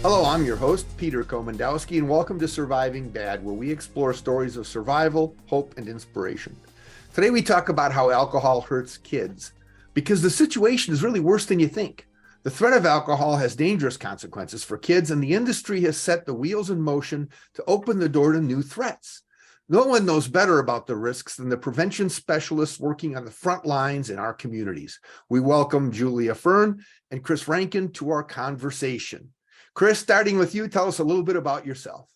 Hello, I'm your host, Peter Komendowski, and welcome to Surviving Bad, where we explore stories of survival, hope, and inspiration. Today, we talk about how alcohol hurts kids, because the situation is really worse than you think. The threat of alcohol has dangerous consequences for kids, and the industry has set the wheels in motion to open the door to new threats. No one knows better about the risks than the prevention specialists working on the front lines in our communities. We welcome Julia Fern and Chris Rankin to our conversation. Chris, starting with you, tell us a little bit about yourself.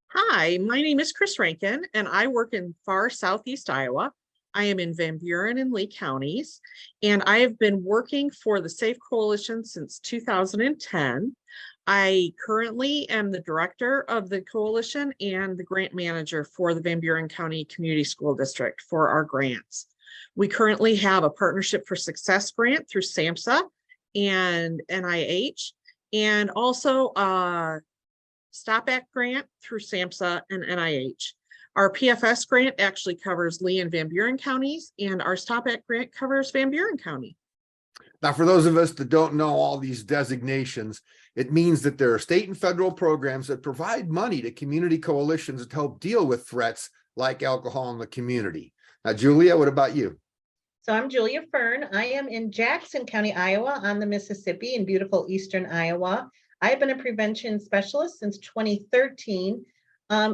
Hi, my name is Chris Rankin, and I work in far southeast Iowa. I am in Van Buren and Lee counties, and I have been working for the SAFE Coalition since 2010. I currently am the director of the coalition and the grant manager for the Van Buren County Community School District for our grants. We currently have a Partnership for Success grant through SAMHSA and NIH, and also a Stop Act grant through SAMHSA and NIH. Our PFS grant actually covers Lee and Van Buren counties, and our Stop Act grant covers Van Buren County. Now, for those of us that don't know all these designations, it means that there are state and federal programs that provide money to community coalitions to help deal with threats like alcohol in the community. Now, Julia, what about you? So I'm Julia Fern. I am in Jackson County, Iowa on the Mississippi in beautiful Eastern Iowa. I've been a prevention specialist since 2013.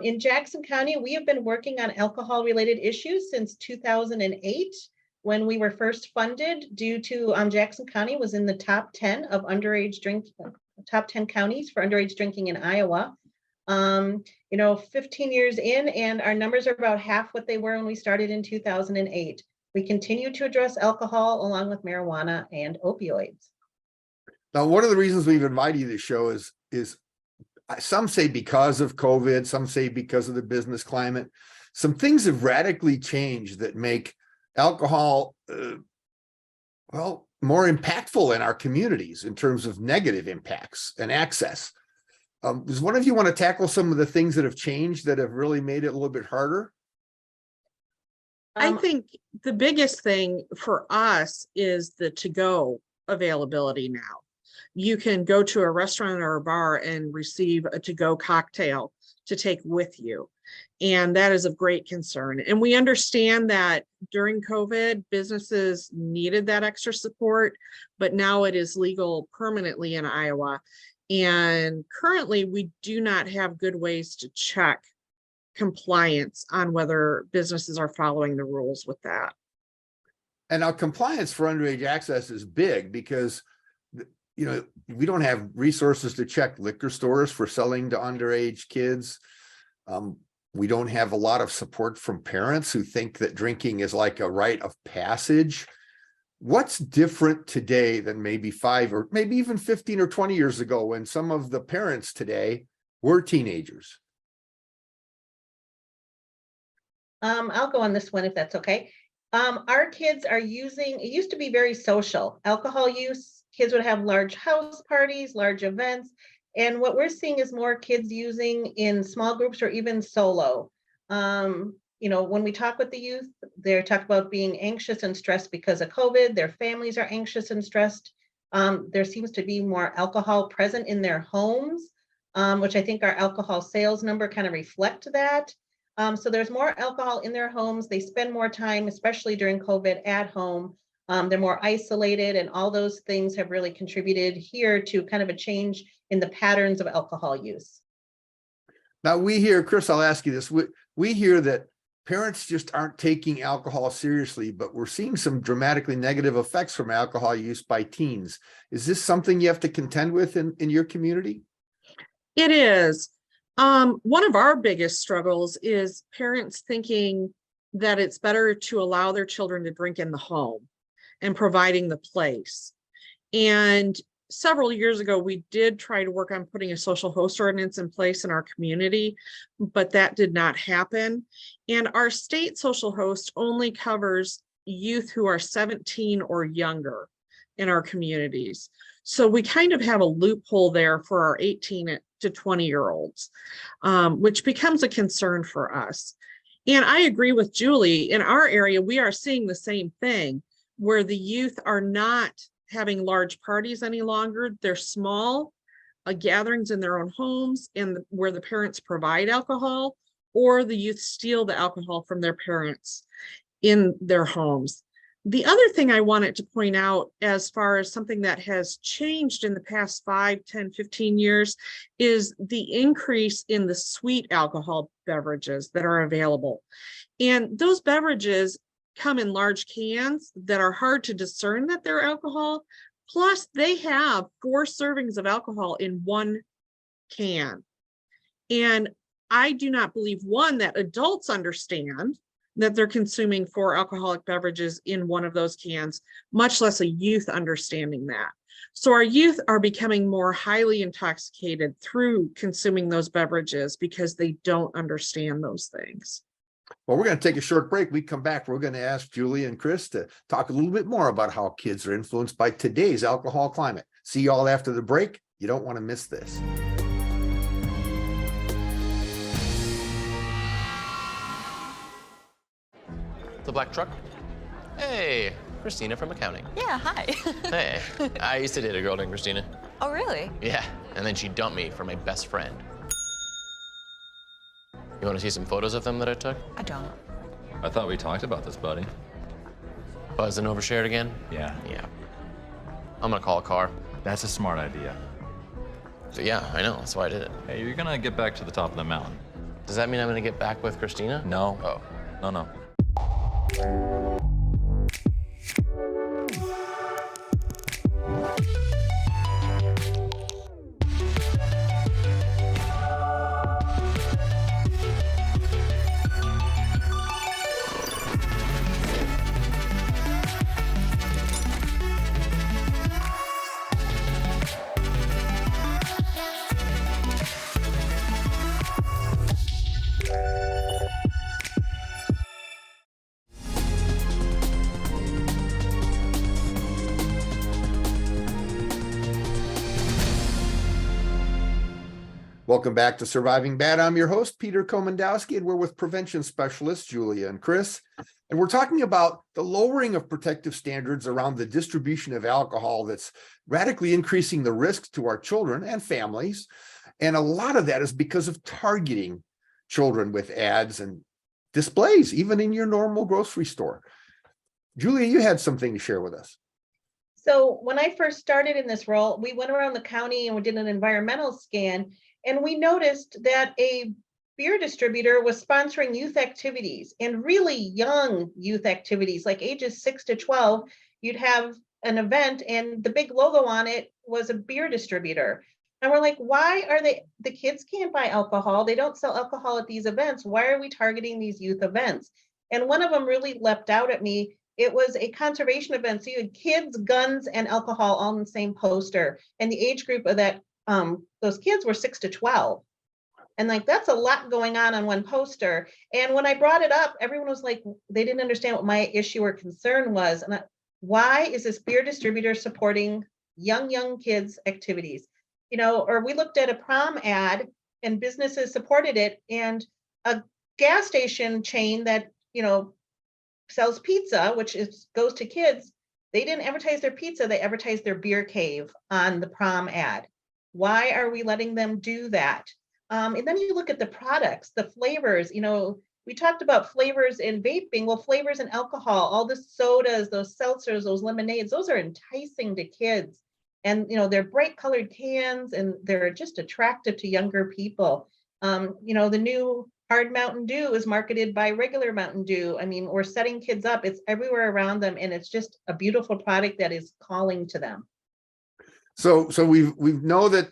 In Jackson County, we have been working on alcohol-related issues since 2008 when we were first funded due to Jackson County was in the top 10 of underage drinking, top 10 counties for underage drinking in Iowa. 15 years in, and our numbers are about half what they were when we started in 2008. We continue to address alcohol along with marijuana and opioids. Now, one of the reasons we've invited you to the show is some say because of COVID, some say because of the business climate. Some things have radically changed that make alcohol, more impactful in our communities in terms of negative impacts and access. Does one of you want to tackle some of the things that have changed that have really made it a little bit harder? I think the biggest thing for us is the to-go availability now. You can go to a restaurant or a bar and receive a to-go cocktail to take with you. And that is of great concern. And we understand that during COVID, businesses needed that extra support, but now it is legal permanently in Iowa. And currently, we do not have good ways to check compliance on whether businesses are following the rules with that. And now compliance for underage access is big because, we don't have resources to check liquor stores for selling to underage kids. We don't have a lot of support from parents who think that drinking is like a rite of passage. What's different today than maybe 5 or maybe even 15 or 20 years ago when some of the parents today were teenagers? I'll go on this one if that's okay. Our kids are using, it used to be very social. Alcohol use, kids would have large house parties, large events. And what we're seeing is more kids using in small groups or even solo. When we talk with the youth, they're talking about being anxious and stressed because of COVID. Their families are anxious and stressed. There seems to be more alcohol present in their homes, which I think our alcohol sales number kind of reflect that. So there's more alcohol in their homes. They spend more time, especially during COVID, at home. They're more isolated, and all those things have really contributed here to kind of a change in the patterns of alcohol use. Now we hear, Chris, I'll ask you this. We hear that parents just aren't taking alcohol seriously, but we're seeing some dramatically negative effects from alcohol use by teens. Is this something you have to contend with in your community? It is. One of our biggest struggles is parents thinking that it's better to allow their children to drink in the home and providing the place. And several years ago, we did try to work on putting a social host ordinance in place in our community, but that did not happen. And our state social host only covers youth who are 17 or younger in our communities. So we kind of have a loophole there for our 18 to 20-year-olds, which becomes a concern for us. And I agree with Julie. In our area, we are seeing the same thing, where the youth are not having large parties any longer. They're small, gatherings in their own homes and where the parents provide alcohol, or the youth steal the alcohol from their parents in their homes. The other thing I wanted to point out, as far as something that has changed in the past 5, 10, 15 years, is the increase in the sweet alcohol beverages that are available. And those beverages come in large cans that are hard to discern that they're alcohol. Plus, they have 4 servings of alcohol in one can. And I do not believe, one, that adults understand that they're consuming 4 alcoholic beverages in one of those cans, much less a youth understanding that. So our youth are becoming more highly intoxicated through consuming those beverages because they don't understand those things. Well, we're going to take a short break. We come back, we're going to ask Julie and Chris to talk a little bit more about how kids are influenced by today's alcohol climate. See you all after the break. You don't want to miss this. The black truck? Hey, Christina from accounting. Yeah, hi. Hey, I used to date a girl named Christina. Oh, really? Yeah, and then she dumped me for my best friend. You want to see some photos of them that I took? I don't. I thought we talked about this, buddy. Buzz and overshared again? Yeah, Yeah. I'm gonna call a car. that's a smart idea. So yeah, I know, that's why I did it. Hey, you're gonna get back to the top of the mountain. Does that mean I'm gonna get back with Christina? No. Oh. No. Welcome back to Surviving Bad. I'm your host, Peter Komendowski, and we're with prevention specialists, Julia and Chris. And we're talking about the lowering of protective standards around the distribution of alcohol that's radically increasing the risks to our children and families. And a lot of that is because of targeting children with ads and displays, even in your normal grocery store. Julia, you had something to share with us. So when I first started in this role, we went around the county and we did an environmental scan, and we noticed that a beer distributor was sponsoring youth activities, and really young youth activities, like ages 6 to 12. You'd have an event and the big logo on it was a beer distributor. And we're like, why are the kids can't buy alcohol? They don't sell alcohol at these events. Why are we targeting these youth events? And one of them really leapt out at me. It was a conservation event. So you had kids, guns, and alcohol all in the same poster. And the age group of that, those kids were 6 to 12. And like, that's a lot going on one poster. And when I brought it up, everyone was like, they didn't understand what my issue or concern was. And why is this beer distributor supporting young kids' activities? You know, or we looked at a prom ad and businesses supported it, and a gas station chain that, you know, sells pizza, which goes to kids, they didn't advertise their pizza, they advertised their beer cave on the prom ad. Why are we letting them do that? And then you look at the products, the flavors, you know, we talked about flavors in vaping. Well, flavors in alcohol, all the sodas, those seltzers, those lemonades, those are enticing to kids. And, you know, they're bright colored cans and they're just attractive to younger people. You know, the new hard Mountain Dew is marketed by regular Mountain Dew. I mean, we're setting kids up. It's everywhere around them. And it's just a beautiful product that is calling to them. So we know that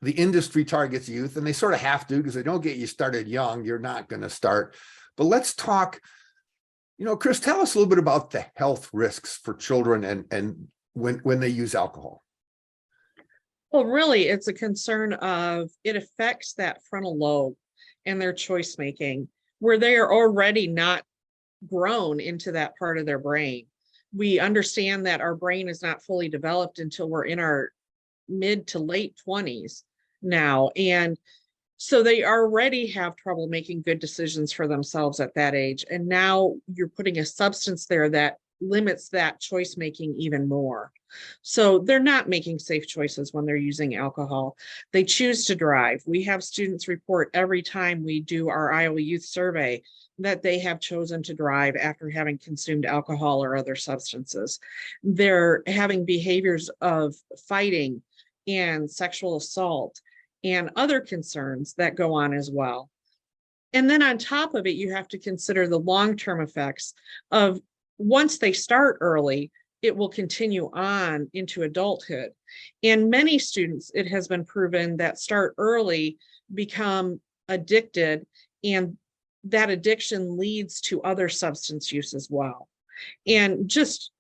the industry targets youth, and they sort of have to, because they don't get you started young, you're not going to start. But let's talk, you know, Chris, tell us a little bit about the health risks for children and when they use alcohol. Well, really, it's a concern of it affects that frontal lobe and their choice making, where they are already not grown into that part of their brain. We understand that our brain is not fully developed until we're in our mid to late 20s now. And so they already have trouble making good decisions for themselves at that age. And now you're putting a substance there that limits that choice making even more. So they're not making safe choices when they're using alcohol. They choose to drive. We have students report every time we do our Iowa Youth Survey that they have chosen to drive after having consumed alcohol or other substances. They're having behaviors of fighting and sexual assault and other concerns that go on as well. And then on top of it, you have to consider the long-term effects of once they start early, it will continue on into adulthood. And many students, it has been proven that start early become addicted, and that addiction leads to other substance use as well. And just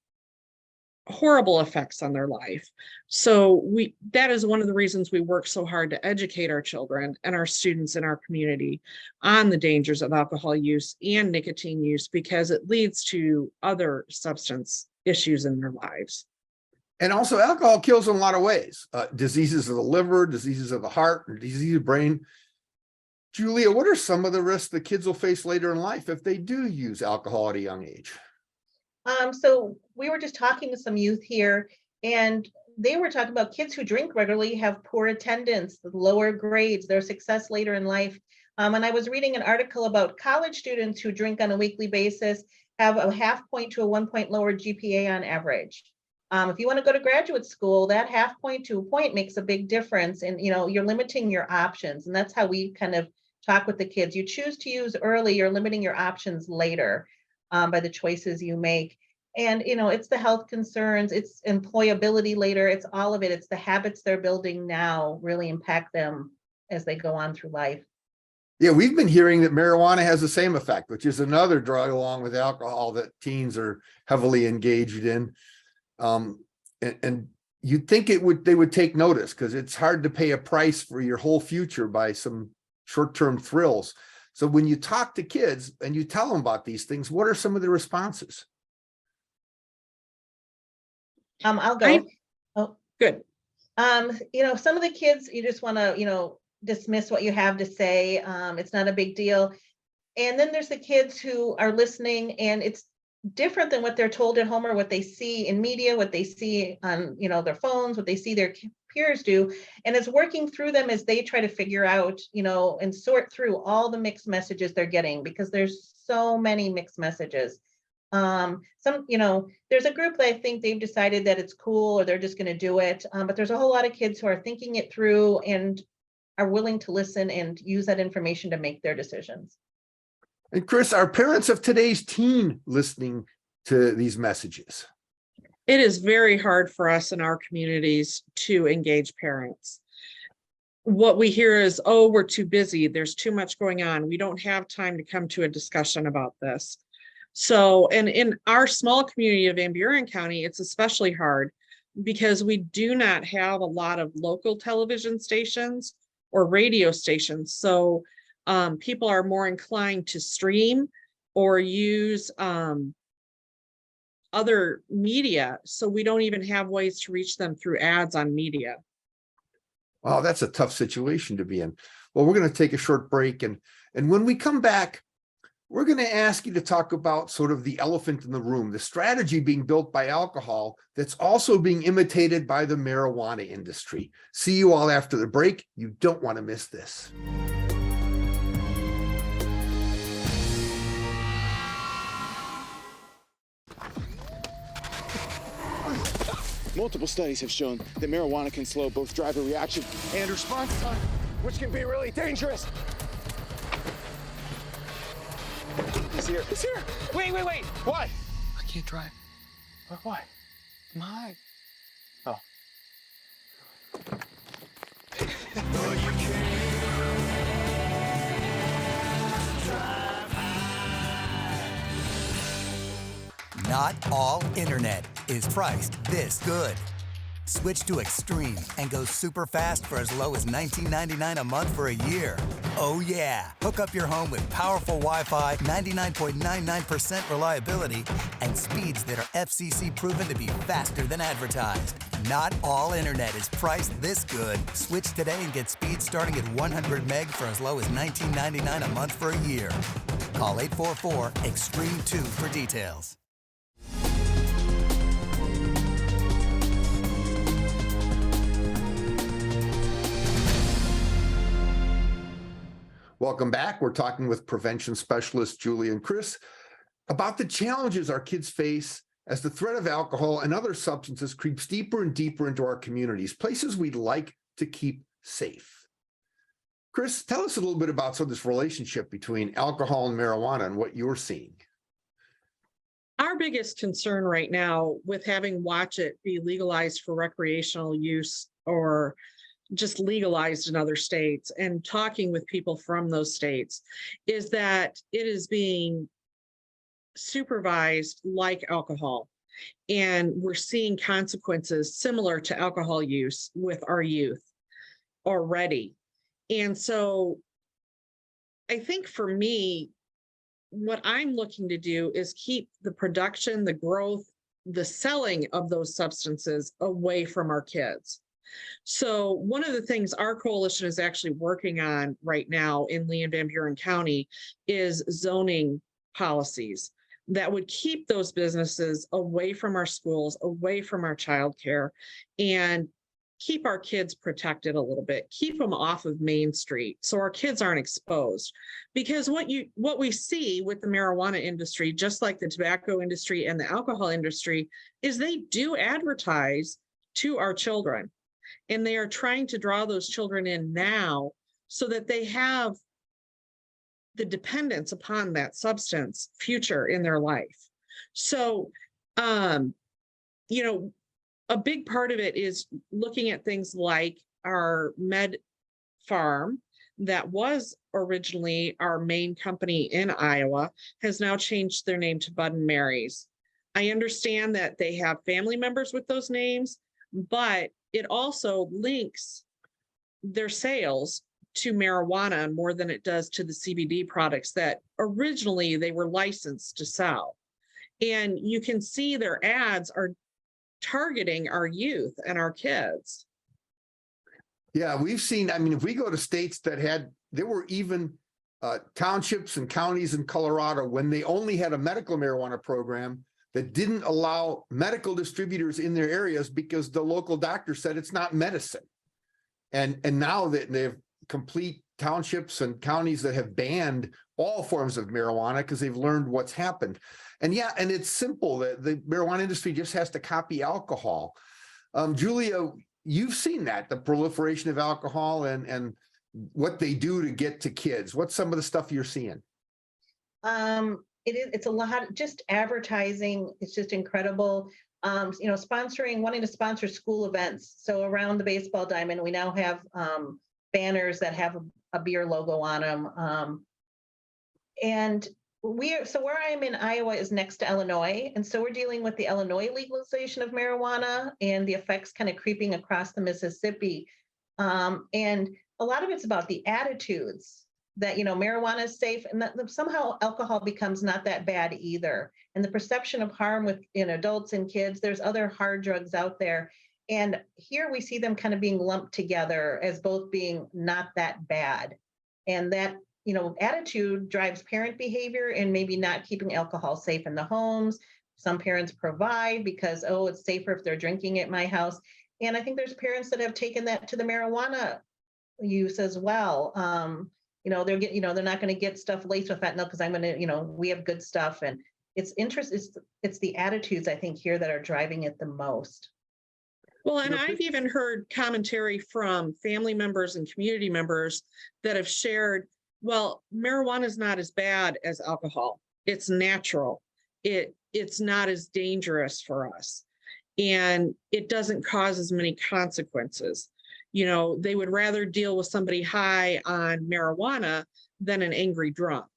horrible effects on their life. So that is one of the reasons we work so hard to educate our children and our students in our community on the dangers of alcohol use and nicotine use, because it leads to other substance issues in their lives. And also alcohol kills in a lot of ways. Diseases of the liver, diseases of the heart, diseases of the brain. Julia, what are some of the risks the kids will face later in life if they do use alcohol at a young age? So we were just talking to some youth here, and they were talking about kids who drink regularly have poor attendance, lower grades, their success later in life. And I was reading an article about college students who drink on a weekly basis have a 0.5 point to a 1 point lower GPA on average. If you want to go to graduate school, that 0.5 point to a point makes a big difference. And, you're limiting your options. And that's how we kind of talk with the kids. You choose to use early, you're limiting your options later by the choices you make. And, it's the health concerns, it's employability later, it's all of it. It's the habits they're building now really impact them as they go on through life. Yeah, we've been hearing that marijuana has the same effect, which is another drug along with alcohol that teens are heavily engaged in. And you'd think they would take notice, because it's hard to pay a price for your whole future by some short-term thrills. So when you talk to kids and you tell them about these things, what are some of the responses? I'll go. Good. Some of the kids, you just want to, dismiss what you have to say. It's not a big deal. And then there's the kids who are listening, and it's different than what they're told at home or what they see in media, what they see on, their phones, what they see their peers do. And it's working through them as they try to figure out, and sort through all the mixed messages they're getting, because there's so many mixed messages. There's a group that I think they've decided that it's cool or they're just going to do it. But there's a whole lot of kids who are thinking it through and are willing to listen and use that information to make their decisions. And Chris, are parents of today's teen listening to these messages? It is very hard for us in our communities to engage parents. What we hear is, oh, we're too busy. There's too much going on. We don't have time to come to a discussion about this. So, and in our small community of Van Buren County, it's especially hard because we do not have a lot of local television stations or radio stations. So people are more inclined to stream or use other media. So we don't even have ways to reach them through ads on media. Wow, that's a tough situation to be in. Well, we're going to take a short break. And when we come back, we're going to ask you to talk about sort of the elephant in the room, the strategy being built by alcohol that's also being imitated by the marijuana industry. See you all after the break. You don't want to miss this. Multiple studies have shown that marijuana can slow both driver reaction and response time, which can be really dangerous. He's here. He's here. Wait. What? I can't drive. Why? My. Oh. Not all internet is priced this good. Switch to Extreme and go super fast for as low as $19.99 a month for a year. Oh yeah, hook up your home with powerful Wi-Fi, 99.99% reliability, and speeds that are FCC proven to be faster than advertised. Not all internet is priced this good. Switch today and get speeds starting at 100 meg for as low as $19.99 a month for a year. Call 844-EXTREME2 for details. Welcome back. We're talking with prevention specialists Julie and Chris about the challenges our kids face as the threat of alcohol and other substances creeps deeper and deeper into our communities, places we'd like to keep safe. Chris, tell us a little bit about this relationship between alcohol and marijuana and what you're seeing. Our biggest concern right now with having Watch It be legalized for recreational use or just legalized in other states and talking with people from those states is that it is being supervised like alcohol. And we're seeing consequences similar to alcohol use with our youth already. And so I think for me, what I'm looking to do is keep the production, the growth, the selling of those substances away from our kids. So one of the things our coalition is actually working on right now in Lee and Van Buren County is zoning policies that would keep those businesses away from our schools, away from our childcare, and keep our kids protected a little bit, keep them off of Main Street so our kids aren't exposed. Because what we see with the marijuana industry, just like the tobacco industry and the alcohol industry, is they do advertise to our children. And they are trying to draw those children in now so that they have the dependence upon that substance future in their life. So, a big part of it is looking at things like our Med Farm that was originally our main company in Iowa has now changed their name to Bud and Mary's. I understand that they have family members with those names, but it also links their sales to marijuana more than it does to the CBD products that originally they were licensed to sell. And you can see their ads are targeting our youth and our kids. Yeah, we've seen, if we go to states there were even townships and counties in Colorado when they only had a medical marijuana program that didn't allow medical distributors in their areas because the local doctor said it's not medicine. And now that they have complete townships and counties that have banned all forms of marijuana because they've learned what's happened. And it's simple. The marijuana industry just has to copy alcohol. Julia, you've seen that, the proliferation of alcohol and what they do to get to kids. What's some of the stuff you're seeing? It's a lot, just advertising. It's just incredible. Wanting to sponsor school events. So around the baseball diamond, we now have banners that have a beer logo on them. Where I am in Iowa is next to Illinois. And so we're dealing with the Illinois legalization of marijuana and the effects kind of creeping across the Mississippi. And a lot of it's about the attitudes that, marijuana is safe and that somehow alcohol becomes not that bad either. And the perception of harm in adults and kids, there's other hard drugs out there. And here we see them kind of being lumped together as both being not that bad. And that, attitude drives parent behavior and maybe not keeping alcohol safe in the homes. Some parents provide because, it's safer if they're drinking at my house. And I think there's parents that have taken that to the marijuana use as well. They're not going to get stuff laced with fentanyl because I'm going to, we have good stuff. And it's the attitudes, I think, here that are driving it the most. Well, and I've even heard commentary from family members and community members that have shared, well, marijuana is not as bad as alcohol. It's natural. It's not as dangerous for us. And it doesn't cause as many consequences. They would rather deal with somebody high on marijuana than an angry drunk.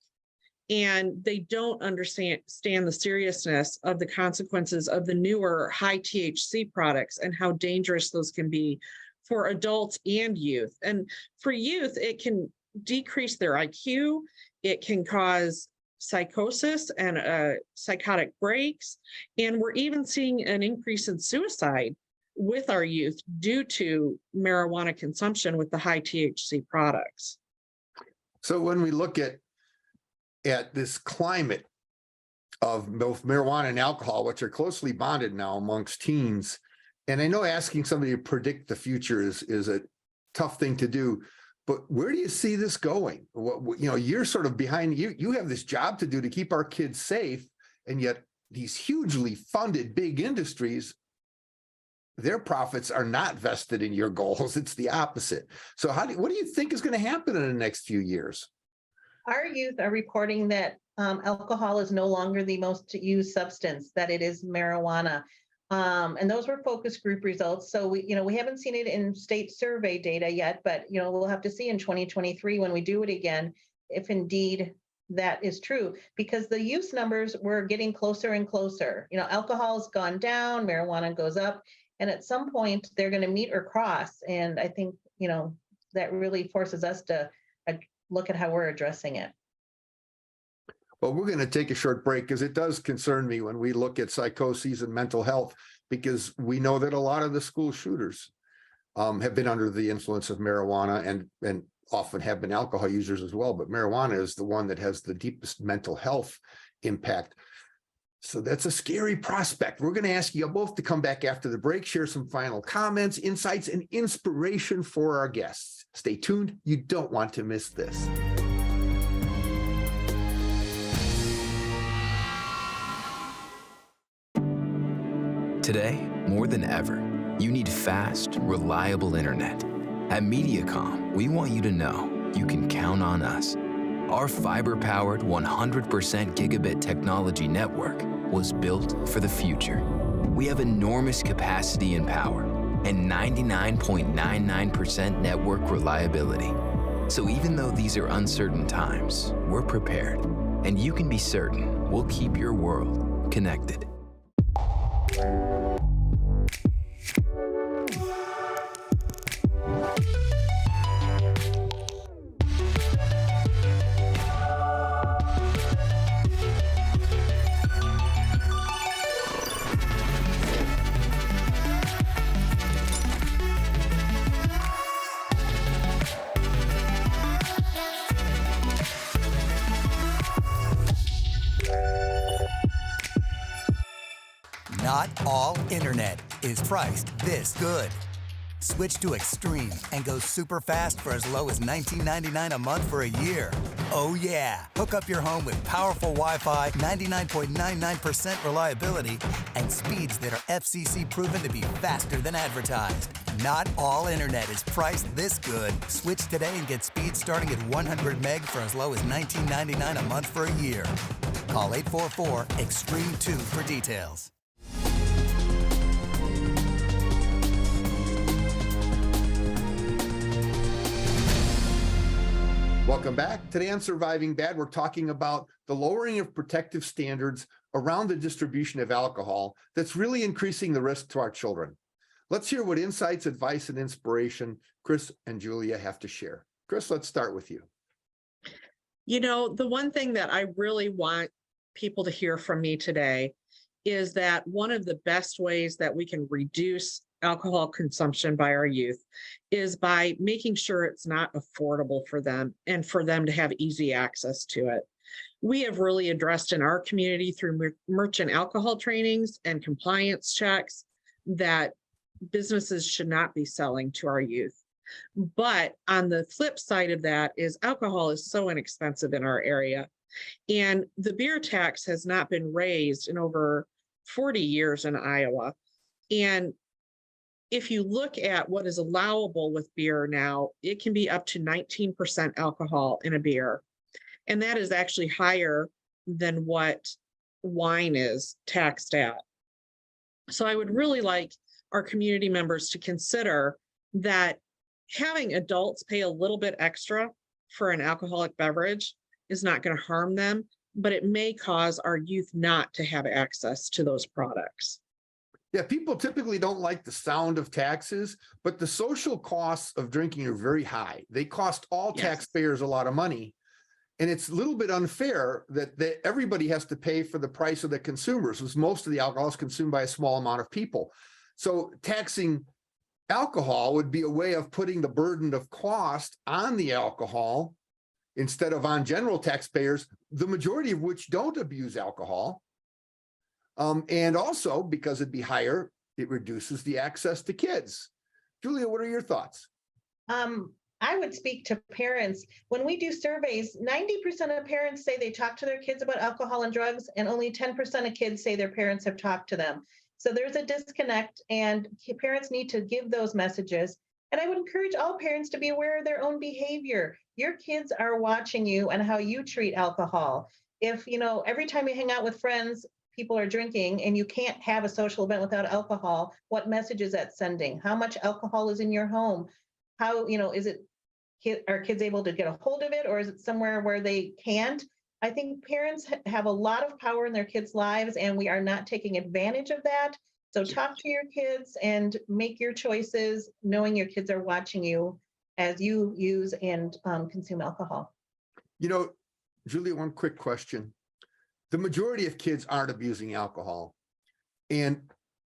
And they don't understand the seriousness of the consequences of the newer high THC products and how dangerous those can be for adults and youth. And for youth, it can decrease their IQ. It can cause psychosis and psychotic breaks. And we're even seeing an increase in suicide with our youth due to marijuana consumption with the high THC products. So when we look at this climate of both marijuana and alcohol, which are closely bonded now amongst teens, and I know asking somebody to predict the future is a tough thing to do, But where do you see this going? You're sort of behind, you have this job to do to keep our kids safe, and yet these hugely funded big industries, their profits are not vested in your goals. It's the opposite. So what do you think is going to happen in the next few years? Our youth are reporting that alcohol is no longer the most used substance, that it is marijuana. And those were focus group results. So we haven't seen it in state survey data yet, but we'll have to see in 2023 when we do it again, if indeed that is true, because the use numbers were getting closer and closer. Alcohol has gone down, marijuana goes up, and at some point they're going to meet or cross. And I think, that really forces us to look at how we're addressing it. Well, we're going to take a short break because it does concern me when we look at psychoses and mental health, because we know that a lot of the school shooters have been under the influence of marijuana and often have been alcohol users as well. But marijuana is the one that has the deepest mental health impact. So that's a scary prospect. We're going to ask you both to come back after the break, share some final comments, insights, and inspiration for our guests. Stay tuned. You don't want to miss this. Today, more than ever, you need fast, reliable internet. At Mediacom, we want you to know you can count on us. Our fiber-powered 100% gigabit technology network was built for the future. We have enormous capacity and power and 99.99% network reliability. So even though these are uncertain times, we're prepared. And you can be certain we'll keep your world connected. Not all internet is priced this good. Switch to Extreme and go super fast for as low as $19.99 a month for a year. Oh yeah! Hook up your home with powerful Wi-Fi, 99.99% reliability, and speeds that are FCC proven to be faster than advertised. Not all internet is priced this good. Switch today and get speeds starting at 100 meg for as low as $19.99 a month for a year. Call 844-EXTREME2 for details. Welcome back. Today on Surviving Bad, we're talking about the lowering of protective standards around the distribution of alcohol that's really increasing the risk to our children. Let's hear what insights, advice, and inspiration Chris and Julia have to share. Chris, let's start with you. The one thing that I really want people to hear from me today is that one of the best ways that we can reduce alcohol consumption by our youth is by making sure it's not affordable for them and for them to have easy access to it. We have really addressed in our community through merchant alcohol trainings and compliance checks that businesses should not be selling to our youth. But on the flip side of that is alcohol is so inexpensive in our area. And the beer tax has not been raised in over 40 years in Iowa. And if you look at what is allowable with beer now, it can be up to 19% alcohol in a beer. And that is actually higher than what wine is taxed at. So I would really like our community members to consider that having adults pay a little bit extra for an alcoholic beverage is not going to harm them, but it may cause our youth not to have access to those products. Yeah, people typically don't like the sound of taxes, but the social costs of drinking are very high. They cost all taxpayers a lot of money. And it's a little bit unfair that everybody has to pay for the price of the consumers, because most of the alcohol is consumed by a small amount of people. So taxing alcohol would be a way of putting the burden of cost on the alcohol instead of on general taxpayers, the majority of which don't abuse alcohol. And also, because it'd be higher, it reduces the access to kids. Julia, what are your thoughts? I would speak to parents. When we do surveys, 90% of parents say they talk to their kids about alcohol and drugs, and only 10% of kids say their parents have talked to them. So there's a disconnect, and parents need to give those messages. And I would encourage all parents to be aware of their own behavior. Your kids are watching you and how you treat alcohol. If, every time you hang out with friends, people are drinking and you can't have a social event without alcohol, what message is that sending? How much alcohol is in your home? How, are kids able to get a hold of it, or is it somewhere where they can't? I think parents have a lot of power in their kids' lives, and we are not taking advantage of that. So talk to your kids and make your choices, knowing your kids are watching you as you use and consume alcohol. Julia, one quick question. The majority of kids aren't abusing alcohol, and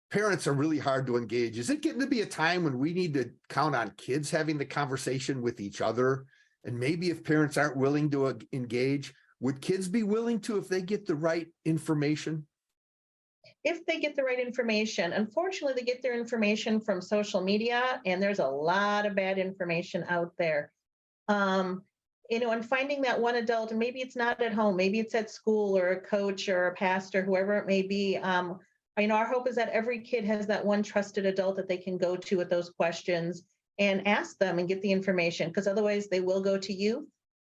parents are really hard to engage. Is it getting to be a time when we need to count on kids having the conversation with each other? And maybe if parents aren't willing to engage, would kids be willing to if they get the right information? If they get the right information. Unfortunately, they get their information from social media, and there's a lot of bad information out there. And finding that one adult, and maybe it's not at home, maybe it's at school or a coach or a pastor, whoever it may be. Our hope is that every kid has that one trusted adult that they can go to with those questions and ask them and get the information, because otherwise they will go to youth,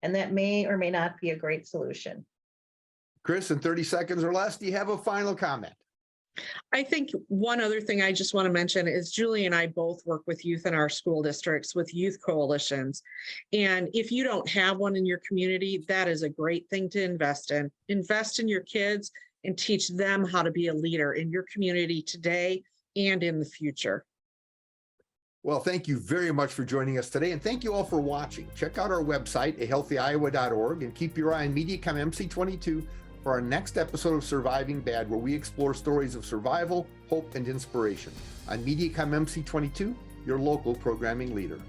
and that may or may not be a great solution. Chris, in 30 seconds or less, do you have a final comment? I think one other thing I just want to mention is Julie and I both work with youth in our school districts with youth coalitions. And if you don't have one in your community, that is a great thing to invest in. Invest in your kids and teach them how to be a leader in your community today and in the future. Well, thank you very much for joining us today, and thank you all for watching. Check out our website, ahealthyiowa.org, and keep your eye on MediaCom MC22 for our next episode of Surviving Bad, where we explore stories of survival, hope, and inspiration on MediaCom MC22, your local programming leader.